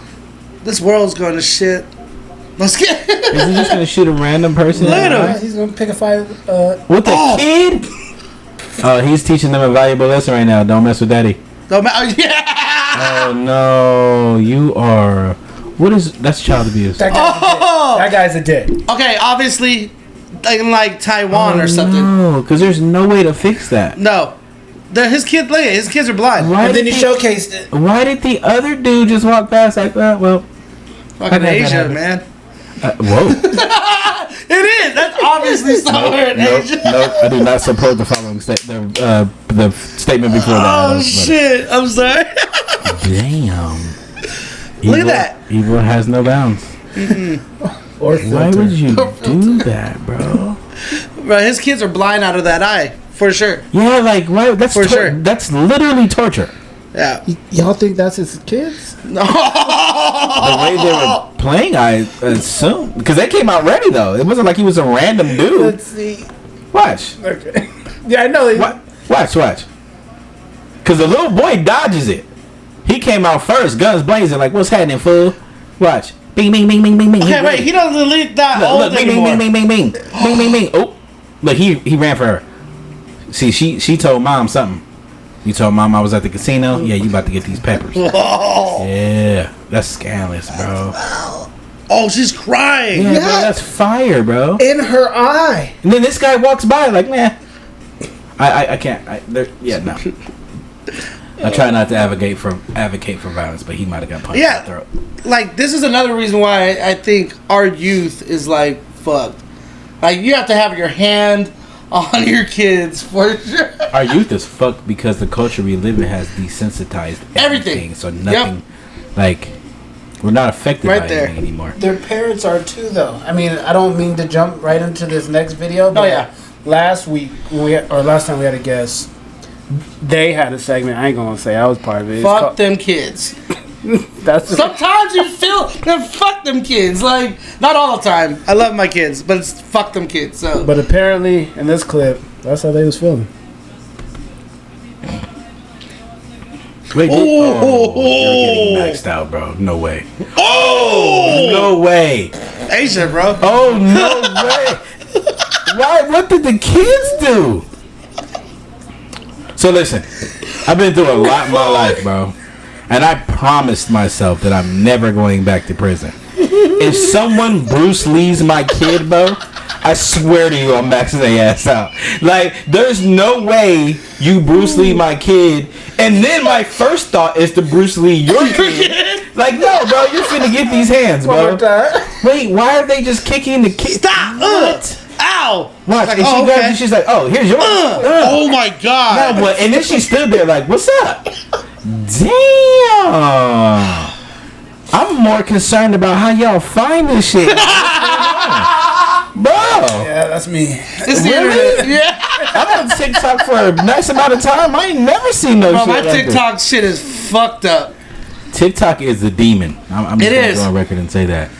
This world's going to shit. Let's get. Is he just gonna shoot a random person? Look at him. He's gonna pick a fight. With a kid? Oh, he's teaching them a valuable lesson right now. Don't mess with daddy. Don't matter. Yeah. Oh no, you are. What is? That's child abuse. That guy's a dick. Okay, obviously, like Taiwan or something. No, because there's no way to fix that. No, his kids are blind. And then he showcased it. Why did the other dude just walk past like that? Well, fucking Asia, man. Whoa. It is. That's obviously somewhere in Asia. Nope, I do not support the following the statement before that. Oh shit! I'm sorry. Damn. Look at that. Evil has no bounds. Or why would you do that, bro? Bro, his kids are blind out of that eye for sure. Yeah, like why? That's for sure. That's literally torture. Yeah. Y'all think that's his kids? No. The way they were playing, I assume, because they came out ready though. It wasn't like he was a random dude. Let's see. Watch. Okay. Yeah, I know. Watch. Because the little boy dodges it. He came out first, guns blazing, like, what's happening, fool? Watch. Bing, bing, bing, bing, bing, bing. Okay, wait, he doesn't leave that look, bing, bing, bing, bing, bing, bing. Bing, bing, bing. Oh, look, he ran for her. See, she told mom something. You told mom I was at the casino? Yeah, you about to get these peppers. Whoa. Yeah, that's scandalous, bro. Oh, she's crying. Yeah, bro, that's fire, bro. In her eye. And then this guy walks by like, man, I can't. No. I try not to advocate for violence, but he might have got punched in the throat. Like, this is another reason why I think our youth is like fucked. Like, you have to have your hand on your kids for sure. Our youth is fucked because the culture we live in has desensitized everything. So nothing, like, we're not affected by anything anymore. Their parents are too, though. I mean, I don't mean to jump right into this next video, but last time we had a guest, they had a segment. I ain't gonna say I was part of it. Fuck them kids. Sometimes you feel fuck them kids. Like, not all the time. I love my kids, but it's fuck them kids. So. But apparently, in this clip, that's how they was feeling. Wait, you're getting maxed out, bro. No way. Oh, no way. Asia, bro. Oh, no way. Why? What did the kids do? So listen, I've been through a lot in my life, bro. And I promised myself that I'm never going back to prison. If someone Bruce Lee's my kid, bro, I swear to you I'm maxing their ass out. Like, there's no way you Bruce Lee my kid. And then my first thought is to Bruce Lee your kid. Like, no, bro, you're finna get these hands, bro. Wait, why are they just kicking the kid? Stop! What? Ow! Watch, and she grabs you, she's like, oh, here's yours. Oh my god. No, but, and then she stood there like, what's up? Damn. I'm more concerned about how y'all find this shit. Bro. Yeah, that's me. It's the internet. Yeah. I've been on TikTok for a nice amount of time. I ain't never seen no shit my like TikTok this. shit is fucked up. TikTok is the demon. I'm just going to go on record and say that.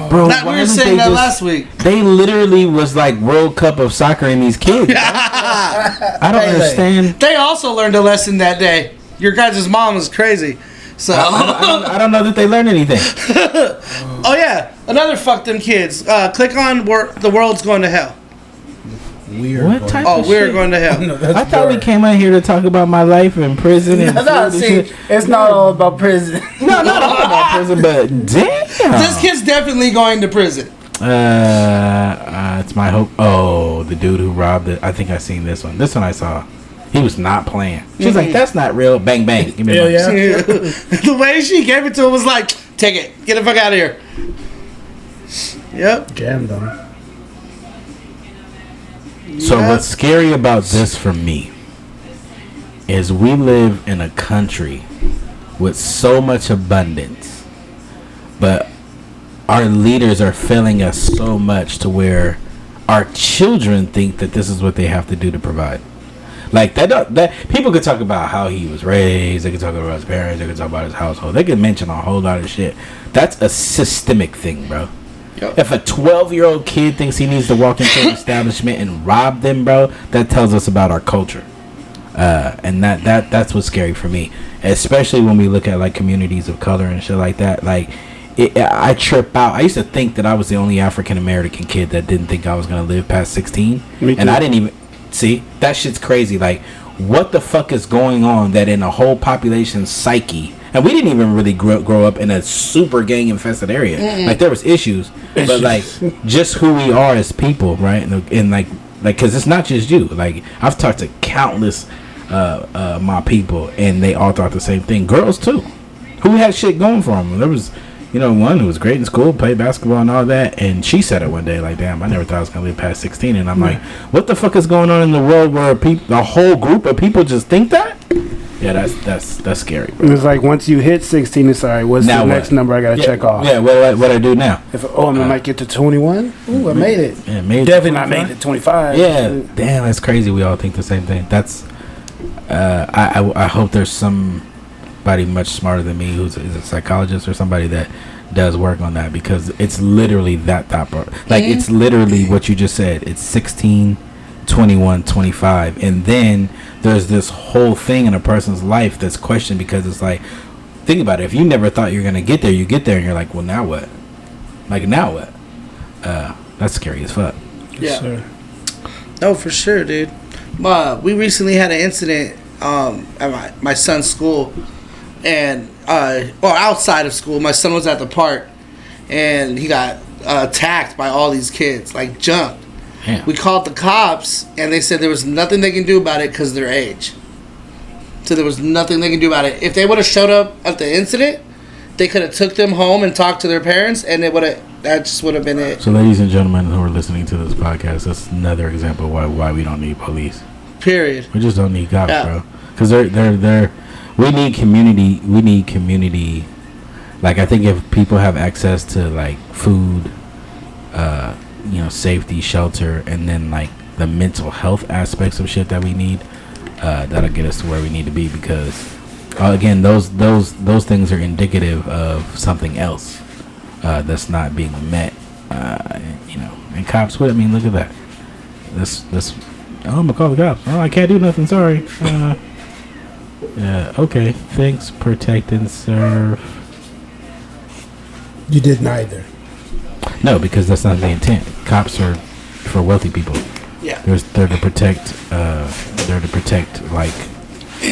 Bro, we were saying that last week. They literally was like World Cup of soccer in these kids. I don't understand. They also learned a lesson that day. Your guys' mom is crazy. So I don't know that they learned anything. Oh yeah, another fuck them kids. Click on The World's Going to Hell. What type of we're shit? going to hell. No, I thought we came out here to talk about my life in prison. And it's not all about prison. No, not all about prison, but damn. This kid's definitely going to prison. It's my hope. Oh, the dude who robbed it. I think I seen this one. This one I saw. He was not playing. She's like, that's not real. Bang, bang. Give me The way she gave it to him was like, take it. Get the fuck out of here. Yep. Jammed on. So what's scary about this for me is we live in a country with so much abundance, but our leaders are failing us so much to where our children think that this is what they have to do to provide. Like that people could talk about how he was raised, they could talk about his parents, they could talk about his household, they could mention a whole lot of shit. That's a systemic thing, bro. Yep. If a 12-year-old kid thinks he needs to walk into an establishment and rob them, bro, that tells us about our culture. And that's what's scary for me, especially when we look at like communities of color and shit like that. Like I trip out. I used to think that I was the only African American kid that didn't think I was gonna live past 16, and I didn't even see that shit's crazy. Like, what the fuck is going on that in a whole population's psyche? And we didn't even really grow up in a super gang infested area. Like there was issues, but like just who we are as people, right? And like because it's not just you. Like I've talked to countless my people, and they all thought the same thing. Girls too, who had shit going for them. There was, one who was great in school, played basketball and all that, and she said it one day, like, damn, I never thought I was gonna live past 16. And I'm like, what the fuck is going on in the world where the whole group of people just think that? Yeah, that's scary, bro. It's like once you hit 16, it's all right. What's now the next number I gotta check off? Yeah, what I do now? I might get to 21. Ooh, I made it. Yeah, definitely not made it 25. Yeah, damn, that's crazy. We all think the same thing. That's I hope there's somebody much smarter than me who's a psychologist or somebody that does work on that, because it's literally that top part. Like it's literally what you just said. It's 16, 21, 25, and then there's this whole thing in a person's life that's questioned, because it's like, think about it. If you never thought you were gonna get there, you get there and you're like, well, now what? Like, now what? That's scary as fuck. Yeah. Sure. No, for sure, dude. We recently had an incident at my son's school, and outside of school. My son was at the park, and he got attacked by all these kids, like jumped. Damn. We called the cops, and they said there was nothing they can do about it because of their age. So there was nothing they can do about it. If they would have showed up at the incident, they could have took them home and talked to their parents, and that just would have been it. So, ladies and gentlemen who are listening to this podcast, that's another example of why we don't need police. Period. We just don't need cops, bro. Because we need community. We need community. Like, I think if people have access to like food, safety, shelter, and then like the mental health aspects of shit that we need, that'll get us to where we need to be. Because again, those things are indicative of something else that's not being met. And cops. What I mean, look at that. This. Oh, I'm gonna call the cops. Oh, I can't do nothing. Sorry. Yeah. Okay. Thanks. Protect and serve. You did neither. No, because that's not the intent. Cops are for wealthy people. Yeah. They're to protect. They're to protect like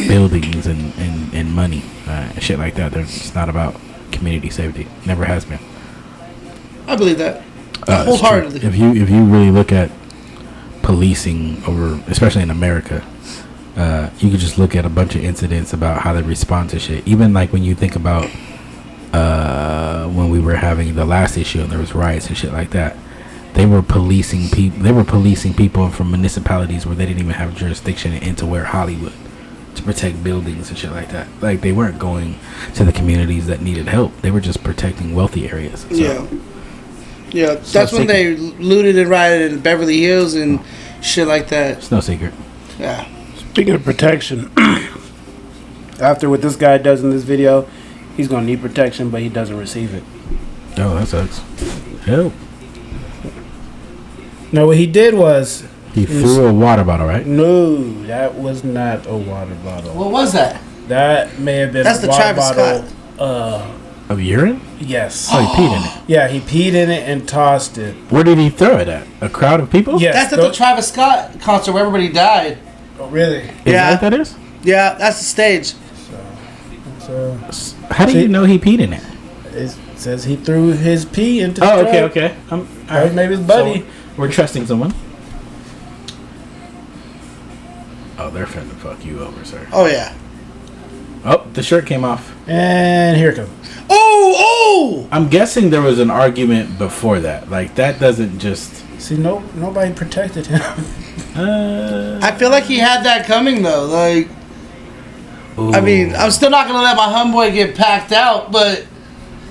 buildings and money, and shit like that. It's not about community safety. Never has been. I believe that wholeheartedly. If you really look at policing over, especially in America, you could just look at a bunch of incidents about how they respond to shit. Even like when you think about when we were having the last issue and there was riots and shit like that, they were policing people. They were policing people from municipalities where they didn't even have jurisdiction into where Hollywood to protect buildings and shit like that. Like they weren't going to the communities that needed help. They were just protecting wealthy areas. So. Yeah, that's when they looted and rioted in Beverly Hills and shit like that. It's no secret. Yeah. Speaking of protection, after what this guy does in this video, he's gonna need protection, but he doesn't receive it. Oh, that sucks. Help. No, what he did was he threw a water bottle, right? No, that was not a water bottle. What was that? That may have been a water Travis bottle. Scott. Of urine? Yes. Oh, he peed in it. Yeah, he peed in it and tossed it. Where did he throw it at? A crowd of people? Yes. That's at the Travis Scott concert where everybody died. Oh, really? Is that what that is? Yeah, that's the stage. So how do you know he peed in it? It says he threw his pee into the crowd. Okay. Right. Maybe his buddy. So we're trusting someone. Oh, they're finna fuck you over, sir. Oh, yeah. Oh, the shirt came off. And here it comes. Oh! I'm guessing there was an argument before that. Like, that doesn't just... See, nobody protected him. I feel like he had that coming, though. Like, ooh. I mean, I'm still not going to let my homeboy get packed out, but,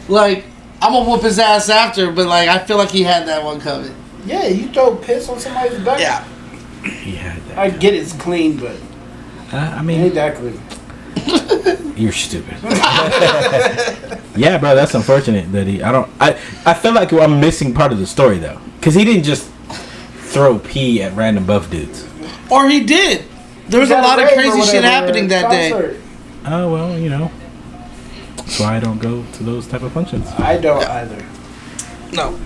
like, I'm going to whoop his ass after, but, like, I feel like he had that one coming. Yeah, you throw piss on somebody's back. Yeah. He had that. I get it's clean, but... I mean, Exactly. you're stupid. Yeah, bro, that's unfortunate that I feel like I'm missing part of the story though, because he didn't just throw pee at random buff dudes. Or he did. There was a lot of crazy shit happening that day. Oh well, you know. That's why I don't go to those type of functions. I don't either. No.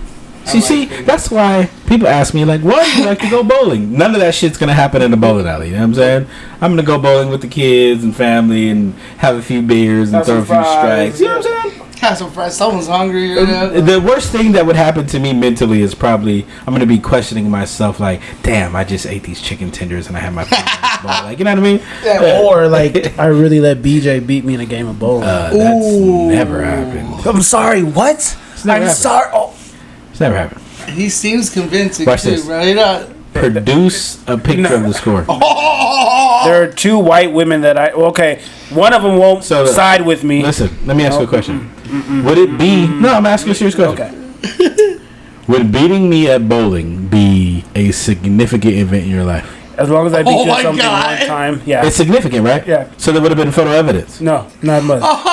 See, that's why people ask me, like, why do you like to go bowling? None of that shit's going to happen in the bowling alley. You know what I'm saying? I'm going to go bowling with the kids and family and have a few beers and throw a few strikes. You know what I'm saying? Have some fries. Someone's hungry. You know? The worst thing that would happen to me mentally is probably I'm going to be questioning myself, like, damn, I just ate these chicken tenders and I had my food in this bowl. Like, you know what I mean? Yeah, or, like, I really let BJ beat me in a game of bowling. That's never happened. I'm sorry, what? I'm sorry. Oh. It's never happened. He seems convincing Watch too, this. bro. You know? Produce a picture of the score. There are 2 white women that one of them won't side with me. Listen, let me ask you a question. Would it be... No, I'm asking a serious question. Okay. Would beating me at bowling be a significant event in your life? As long as I beat you at something one time, yeah. It's significant, right? Yeah. So there would have been photo evidence. No, not much. Not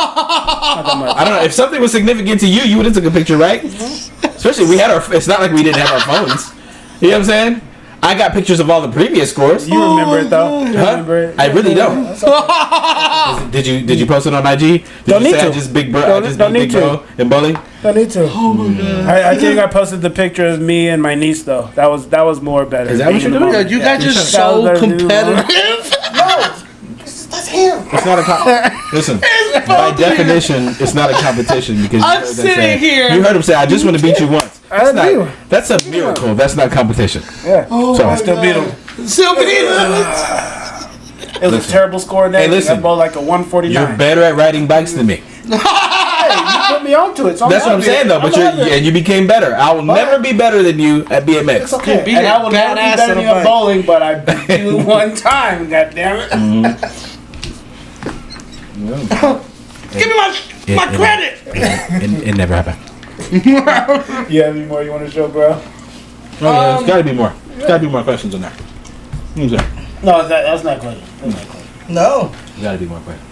that much. I don't know. If something was significant to you, you would have took a picture, right? Especially we had our... It's not like we didn't have our phones. You know what I'm saying? I got pictures of all the previous scores. You remember it though? Remember it? I really don't. Did you post it on IG? Did don't you need say to. I just big bro? Don't need to. In bowling? Don't need to. Oh my god! I think I posted the picture of me and my niece though. That was more better. Is that what you're doing? Yeah, you guys just so competitive. That's him. It's not a listen. By definition, it's not a competition because I'm sitting here. You heard him say, "I just want to beat you once." That's a miracle. That's not competition. Yeah. So I still beat him. Still beat him. It was a terrible score. Hey, listen. I bowled like a 149. You're better at riding bikes than me. Hey, you put me onto it. So that's what I'm saying though. But you became better. I will never be better than you at BMX. It's okay. And I will never be better than you at bowling. But I beat you one time. God damn it. Give me my credit. It never happened. You have any more you want to show, bro? Oh, yeah, there's got to be more. There's got to be more questions in there. No, that's not clear. That's not clear. No. There's got to be more questions.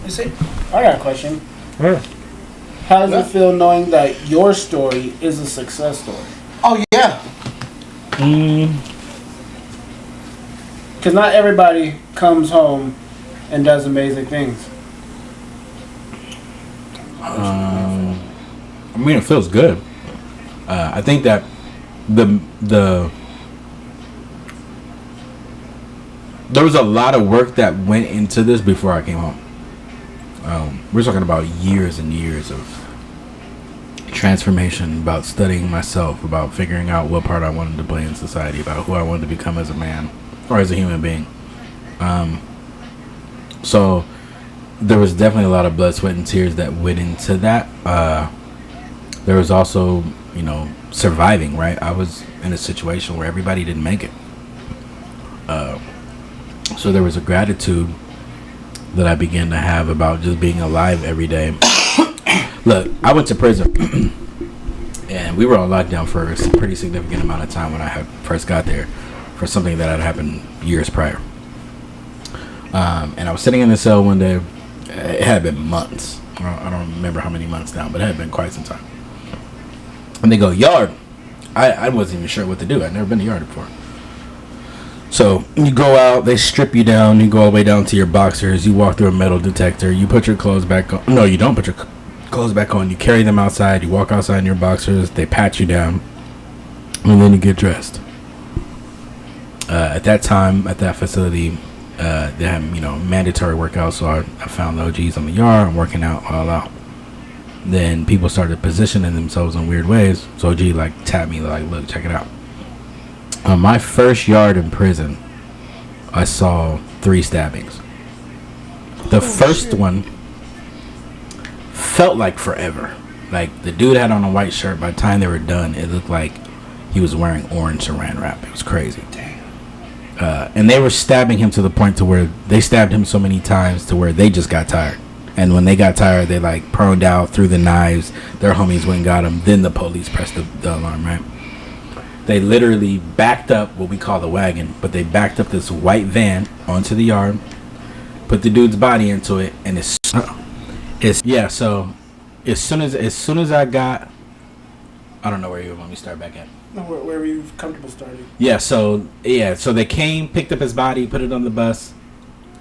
You see? I got a question. How does it feel knowing that your story is a success story? Oh, yeah. Because not everybody comes home and does amazing things. I mean, it feels good. I think that the there was a lot of work that went into this before I came home. We're talking about years and years of transformation, about studying myself, about figuring out what part I wanted to play in society, about who I wanted to become as a man or as a human being. So there was definitely a lot of blood, sweat, and tears that went into that. There was also, surviving, right? I was in a situation where everybody didn't make it. So there was a gratitude that I began to have about just being alive every day. Look, I went to prison, and we were on lockdown for a pretty significant amount of time when I first got there for something that had happened years prior. And I was sitting in the cell one day. It had been months. I don't remember how many months now, but it had been quite some time. And they go, yard. I wasn't even sure what to do. I'd never been to yard before. So you go out, they strip you down, you go all the way down to your boxers, you walk through a metal detector, you put your clothes back on. No, you don't put your clothes back on. You carry them outside, you walk outside in your boxers, they pat you down, and then you get dressed. At that time, at that facility, they had, mandatory workouts, so I found the OGs on the yard, I'm working out all out. Then people started positioning themselves in weird ways, so OG tapped me, look, check it out. On my first yard in prison, I saw 3 stabbings. The first one felt like forever. Like, the dude had on a white shirt. By the time they were done, it looked like he was wearing orange saran wrap. It was crazy. And they were stabbing him to the point to where they stabbed him so many times to where they just got tired. And when they got tired, they proned out, threw the knives. Their homies went and got him. Then the police pressed the alarm, right? They literally backed up what we call the wagon, but they backed up this white van onto the yard, put the dude's body into it, and it's yeah. So as soon as I got, I don't know where you want me to start back at. No, where you comfortable starting. Yeah. So they came, picked up his body, put it on the bus,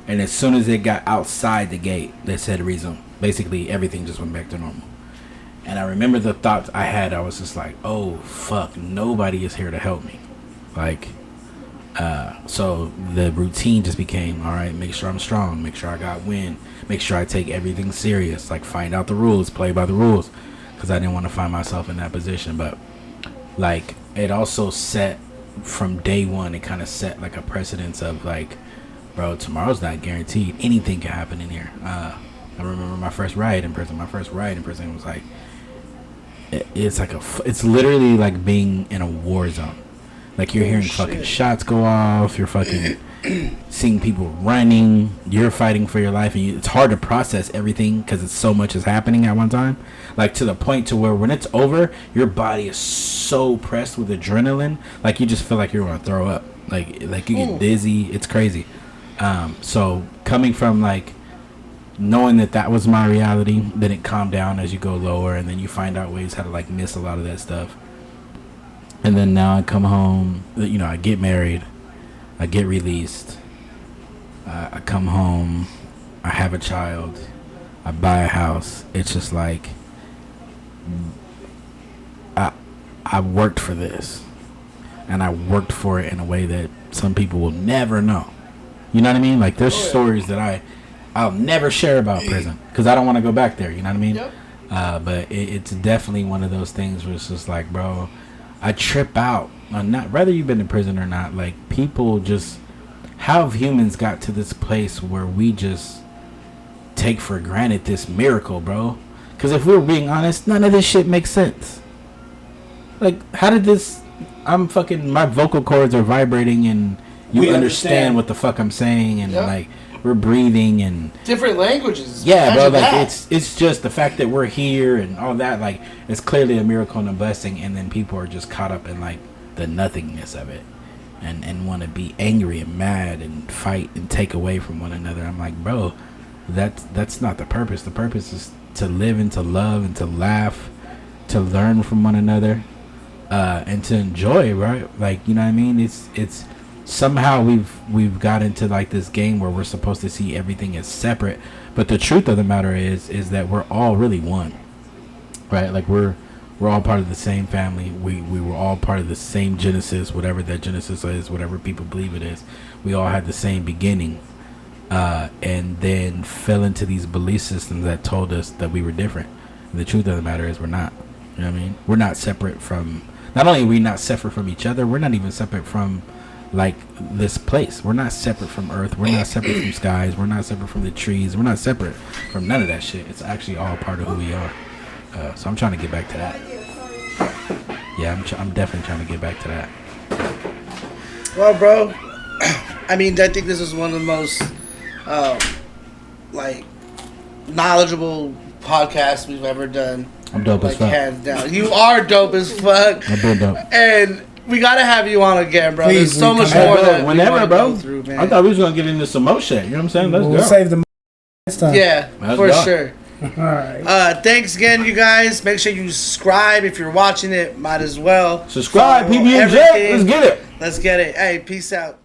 and as soon as it got outside the gate, they said resume. Basically, everything just went back to normal. And I remember the thoughts I had. I was just like, oh, fuck, nobody is here to help me. Like, so the routine just became, all right, make sure I'm strong, make sure I got wind, make sure I take everything serious, like find out the rules, play by the rules, because I didn't want to find myself in that position. But, like, it also set, from day one, it kind of set, like, a precedence of, like, bro, tomorrow's not guaranteed. Anything can happen in here. I remember my first riot in prison. My first riot in prison was like, it's literally like being in a war zone. Like you're hearing fucking shots go off. You're fucking seeing people running. You're fighting for your life, and it's hard to process everything because it's so much is happening at one time. Like to the point to where when it's over, your body is so pressed with adrenaline, like you just feel like you're gonna throw up. Like you get dizzy. It's crazy. So coming from like knowing that was my reality, then it calmed down as you go lower, and then you find out ways how to like miss a lot of that stuff. And then now I come home, you know, I get married, I get released, I come home, I have a child, I buy a house. It's just like I worked for this, and I worked for it in a way that some people will never know. You know what I mean? Like there's stories that I'll never share about prison because I don't want to go back there. You know what I mean? Yep. But it's definitely one of those things where it's just like, bro, I trip out on not whether you've been in prison or not. Like people just, how have humans got to this place where we just take for granted this miracle, bro? Because if we're being honest, none of this shit makes sense. Like, how did this? My vocal cords are vibrating and you understand what the fuck I'm saying, and like. We're breathing and different languages. Yeah, bro. Like it's just the fact that we're here and all that. Like it's clearly a miracle and a blessing. And then people are just caught up in like the nothingness of it, and want to be angry and mad and fight and take away from one another. I'm like, bro, that's not the purpose. The purpose is to live and to love and to laugh, to learn from one another, and to enjoy. Right? Like you know what I mean? It's. Somehow we've got into like this game where we're supposed to see everything as separate, but the truth of the matter is that we're all really one, right? Like we're all part of the same family. We were all part of the same Genesis, whatever that Genesis is, whatever people believe it is. We all had the same beginning, and then fell into these belief systems that told us that we were different. And the truth of the matter is we're not. You know what I mean? We're not separate from. Not only are we not separate from each other, we're not even separate from. Like this place, we're not separate from Earth. We're not separate from skies. We're not separate from the trees. We're not separate from none of that shit. It's actually all part of who we are. So I'm trying to get back to that. Yeah, I'm definitely trying to get back to that. Well, bro, I mean, I think this is one of the most like knowledgeable podcasts we've ever done. I'm dope as fuck. Hands down, you are dope as fuck. I've been dope. And we gotta have you on again, bro. There's so much more that whenever, bro. Go through, man. I thought we was gonna get into some more shit. You know what I'm saying? Let's We'll save the next time. Yeah, for sure. All right. Thanks again, you guys. Make sure you subscribe if you're watching it. Might as well subscribe. PB&J. Let's get it. Let's get it. Hey, peace out.